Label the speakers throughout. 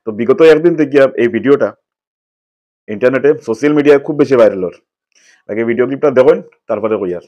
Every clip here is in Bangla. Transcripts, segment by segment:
Speaker 1: তো বিগত একদিন থেকে এই ভিডিওটা ইন্টারনেটে সোশ্যাল মিডিয়ায় খুব বেশি ভাইরাল হর। আগে ভিডিও ক্লিপটা দেখুন, তারপরে কই আর।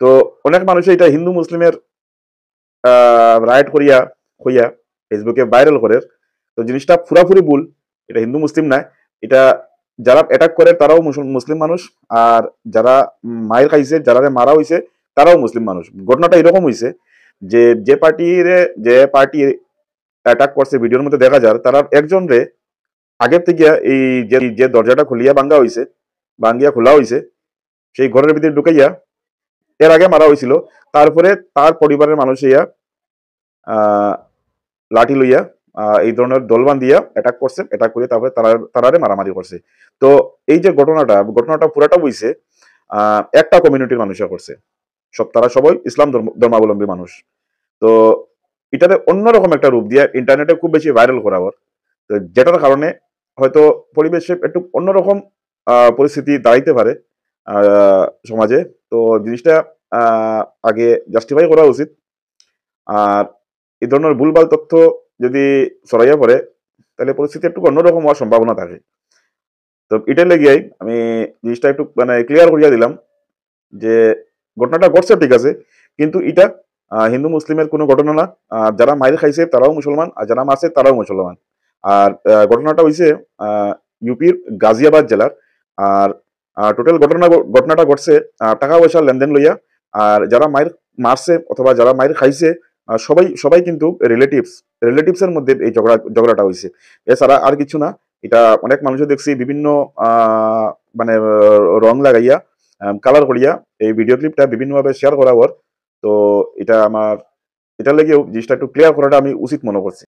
Speaker 1: তো অনেক মানুষ এটা হিন্দু মুসলিমের রাইট করিয়া হইয়া ফেসবুকে ভাইরাল করে। তো জিনিসটা পুরাপুরি ভুল। এটা হিন্দু মুসলিম নাই, এটা যারা অ্যাটাক করে তারাও মুসলিম মানুষ, আর যারা মায়ের খাইছে, যারা মারা হইছে তারাও মুসলিম মানুষ। ঘটনাটা এরকম হইছে যে যে পার্টি অ্যাটাক করছে ভিডিওর মধ্যে দেখা যায়, তারা একজন রে আগের থেকে এই যে দরজাটা খুলিয়া ভাঙ্গিয়া খোলা হইছে, সেই ঘরের ভিতরে ঢুকাইয়া এর আগে মারা হয়েছিল। তারপরে তার পরিবারের মানুষ ইয়া লাঠি লইয়া এই ধরনের দলবান দিয়া অ্যাটাক করছে, অ্যাটাক করে তারপরে তারারে মারামারি করছে। তো এই যে ঘটনাটা পুরাটা বইছে একটা কমিউনিটির মানুষরা করছে, তারা সবাই ইসলাম ধর্মাবলম্বী মানুষ। তো এটাতে অন্যরকম একটা রূপ দিয়ে ইন্টারনেটে খুব বেশি ভাইরাল করাবার, তো যেটার কারণে হয়তো পরিবেশে একটু অন্যরকম পরিস্থিতি দাঁড়াইতে পারে সমাজে। তো জিনিসটা আগে জাস্টিফাই করা উচিত। আর এই ধরনের ভুলভাল তথ্য যদি ছড়াইয়া পড়ে, তাহলে পরিস্থিতি একটু অন্যরকম হওয়ার সম্ভাবনা থাকে। তো এটাই লেগেই আমি জিনিসটা একটু মানে ক্লিয়ার করিয়া দিলাম যে ঘটনাটা ঘটছে ঠিক আছে, কিন্তু এটা হিন্দু মুসলিমের কোনো ঘটনা না। যারা মাইর খাইছে তারাও মুসলমান, আর যারা মারছে তারাও মুসলমান। আর ঘটনাটা হয়েছে ইউপির গাজিয়াবাদ জেলার। আর টোটাল ঘটনাটা ঘটছে টাকা পয়সার লেনদেন লইয়া। আর যারা মারছে অথবা যারা মাইর খাইছে সবাই কিন্তু রিলেটিভস এর মধ্যে এই ঝগড়াটা হয়েছে, এছাড়া আর কিছু না। এটা অনেক মানুষও দেখছি বিভিন্ন মানে রং লাগাইয়া কালার করিয়া এই ভিডিও ক্লিপটা বিভিন্নভাবে শেয়ার করা ওর। তো এটা লেগেও জিনিসটা একটু ক্লিয়ার করাটা আমি উচিত মনে করছি।